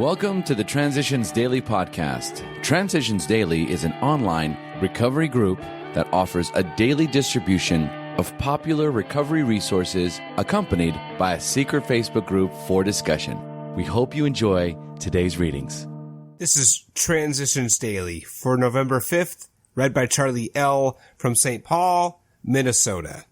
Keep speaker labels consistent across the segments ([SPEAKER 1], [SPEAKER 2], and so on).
[SPEAKER 1] Welcome to the Transitions Daily podcast. Transitions Daily is an online recovery group that offers a daily distribution of popular recovery resources accompanied by a secret Facebook group for discussion. We hope you enjoy today's readings.
[SPEAKER 2] This is Transitions Daily for November 5th, read by Charlie L. from St. Paul, Minnesota.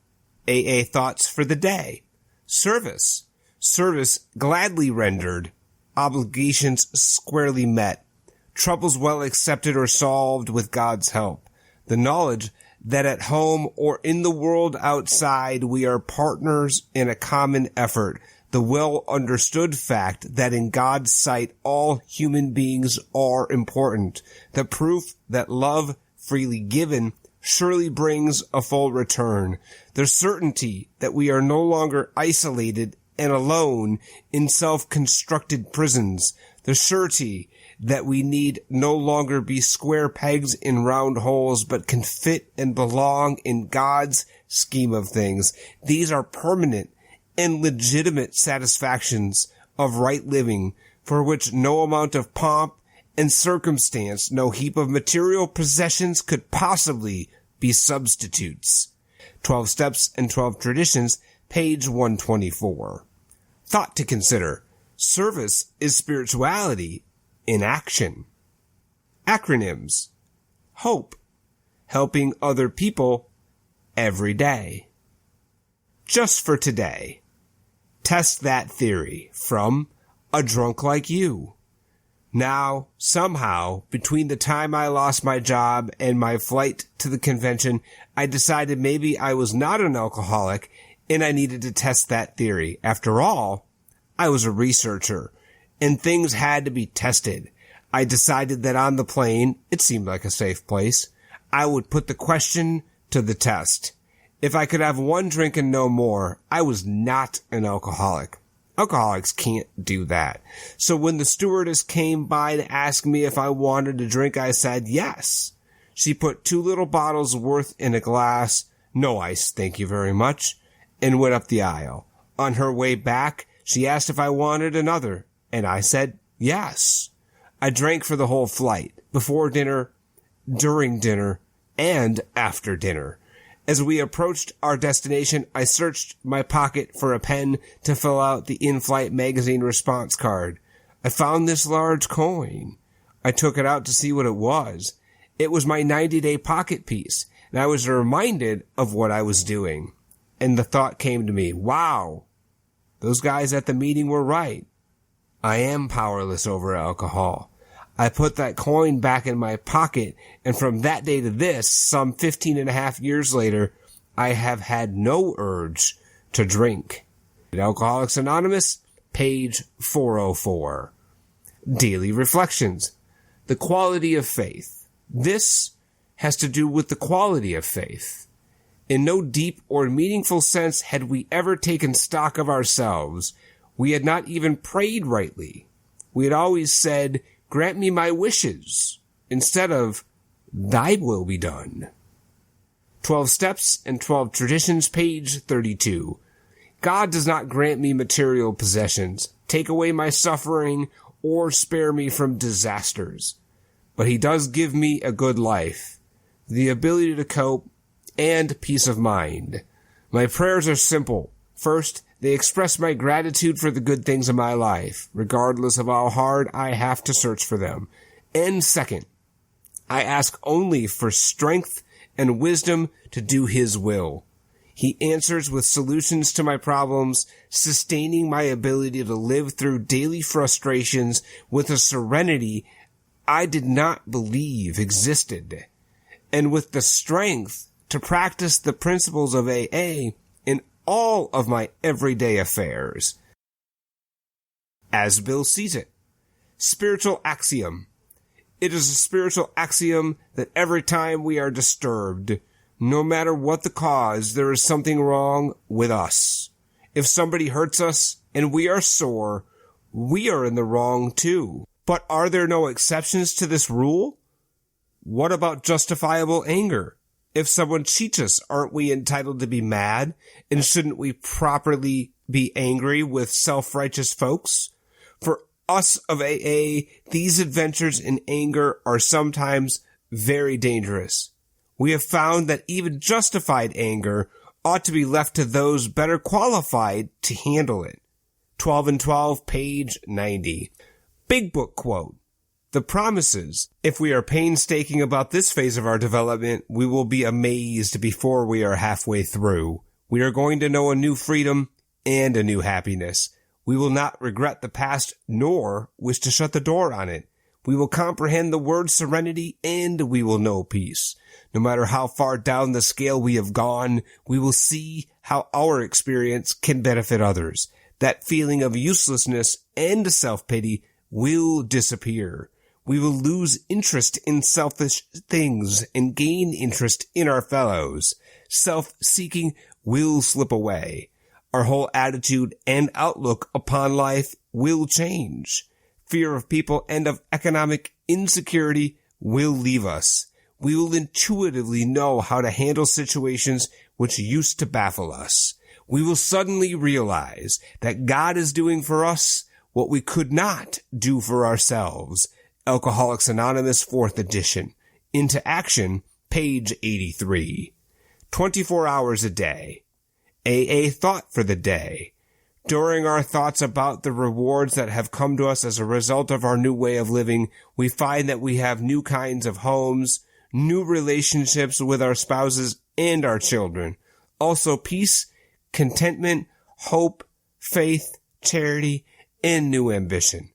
[SPEAKER 2] AA thoughts for the day. Service. Service gladly rendered. Obligations squarely met. Troubles well accepted or solved with God's help. The knowledge that at home or in the world outside we are partners in a common effort. The well understood fact that in God's sight all human beings are important. The proof that love freely given surely brings a full return. The certainty that we are no longer isolated and alone in self-constructed prisons. The surety that we need no longer be square pegs in round holes, but can fit and belong in God's scheme of things. These are permanent and legitimate satisfactions of right living, for which no amount of pomp and circumstance, no heap of material possessions could possibly be substitutes. 12 Steps and 12 Traditions, page 124. Thought to consider. Service is spirituality in action. Acronyms. Hope. Helping other people every day. Just for today. Test that theory from A Drunk Like You. Now, somehow, between the time I lost my job and my flight to the convention, I decided maybe I was not an alcoholic and I needed to test that theory. After all, I was a researcher, and things had to be tested. I decided that on the plane, it seemed like a safe place, I would put the question to the test. If I could have one drink and no more, I was not an alcoholic. Alcoholics can't do that. So when the stewardess came by to ask me if I wanted a drink, I said yes. She put 2 little bottles worth in a glass, no ice, thank you very much, and went up the aisle. On her way back, she asked if I wanted another, and I said yes. I drank for the whole flight, before dinner, during dinner, and after dinner. As we approached our destination, I searched my pocket for a pen to fill out the in-flight magazine response card. I found this large coin. I took it out to see what it was. It was my 90-day pocket piece, and I was reminded of what I was doing. And the thought came to me, wow, those guys at the meeting were right. I am powerless over alcohol. I put that coin back in my pocket, and from that day to this, some 15 and a half years later, I have had no urge to drink. Alcoholics Anonymous, page 404. Daily Reflections. The quality of faith. This has to do with the quality of faith. In no deep or meaningful sense had we ever taken stock of ourselves. We had not even prayed rightly. We had always said, "Grant me my wishes," instead of, "Thy will be done." 12 Steps and 12 Traditions, page 32. God does not grant me material possessions, take away my suffering, or spare me from disasters. But he does give me a good life, the ability to cope, and peace of mind. My prayers are simple. First, they express my gratitude for the good things in my life, regardless of how hard I have to search for them. And second, I ask only for strength and wisdom to do his will. He answers with solutions to my problems, sustaining my ability to live through daily frustrations with a serenity I did not believe existed, and with the strength to practice the principles of AA in all of my everyday affairs. As Bill sees it. Spiritual axiom. It is a spiritual axiom that every time we are disturbed, no matter what the cause, there is something wrong with us. If somebody hurts us and we are sore, we are in the wrong too. But are there no exceptions to this rule? What about justifiable anger? If someone cheats us, aren't we entitled to be mad? And shouldn't we properly be angry with self-righteous folks? For us of AA, these adventures in anger are sometimes very dangerous. We have found that even justified anger ought to be left to those better qualified to handle it. 12 and 12, page 90. Big Book quote. The promises. If we are painstaking about this phase of our development, we will be amazed before we are halfway through. We are going to know a new freedom and a new happiness. We will not regret the past nor wish to shut the door on it. We will comprehend the word serenity and we will know peace. No matter how far down the scale we have gone, we will see how our experience can benefit others. That feeling of uselessness and self-pity will disappear. We will lose interest in selfish things and gain interest in our fellows. Self-seeking will slip away. Our whole attitude and outlook upon life will change. Fear of people and of economic insecurity will leave us. We will intuitively know how to handle situations which used to baffle us. We will suddenly realize that God is doing for us what we could not do for ourselves. Alcoholics Anonymous, 4th edition. Into Action, page 83. 24 hours a day. AA thought for the day. During our thoughts about the rewards that have come to us as a result of our new way of living, we find that we have new kinds of homes, new relationships with our spouses and our children. Also peace, contentment, hope, faith, charity, and new ambition.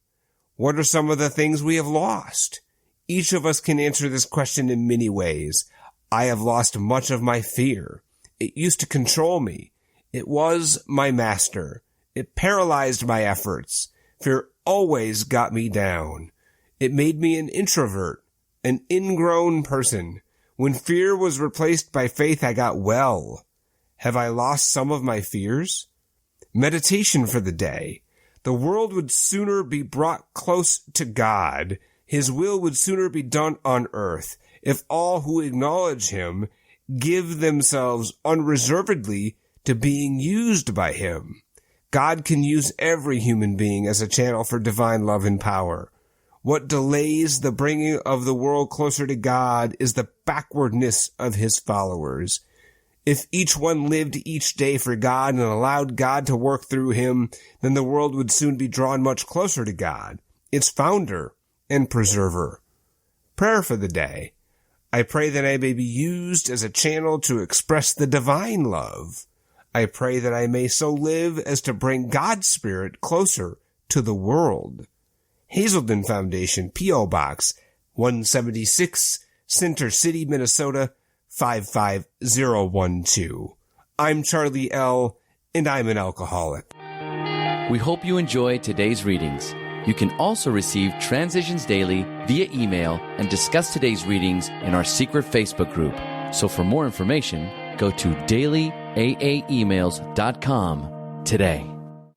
[SPEAKER 2] What are some of the things we have lost? Each of us can answer this question in many ways. I have lost much of my fear. It used to control me. It was my master. It paralyzed my efforts. Fear always got me down. It made me an introvert, an ingrown person. When fear was replaced by faith, I got well. Have I lost some of my fears? Meditation for the day. The world would sooner be brought close to God. His will would sooner be done on earth if all who acknowledge him give themselves unreservedly to being used by him. God can use every human being as a channel for divine love and power. What delays the bringing of the world closer to God is the backwardness of his followers. If each one lived each day for God and allowed God to work through him, then the world would soon be drawn much closer to God, its founder and preserver. Prayer for the day. I pray that I may be used as a channel to express the divine love. I pray that I may so live as to bring God's Spirit closer to the world. Hazelden Foundation, P.O. Box 176, Center City, Minnesota 55012. I'm Charlie L., and I'm an alcoholic.
[SPEAKER 1] We hope you enjoyed today's readings. You can also receive Transitions Daily via email and discuss today's readings in our secret Facebook group. So for more information, go to dailyaaemails.com today.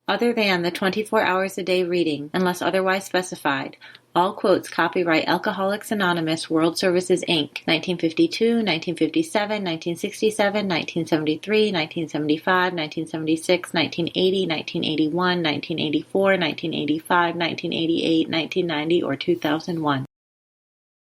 [SPEAKER 3] Other than the 24 hours a day reading, unless otherwise specified, all quotes copyright Alcoholics Anonymous World Services, Inc., 1952, 1957, 1967, 1973, 1975, 1976, 1980, 1981, 1984, 1985, 1988, 1990, or 2001.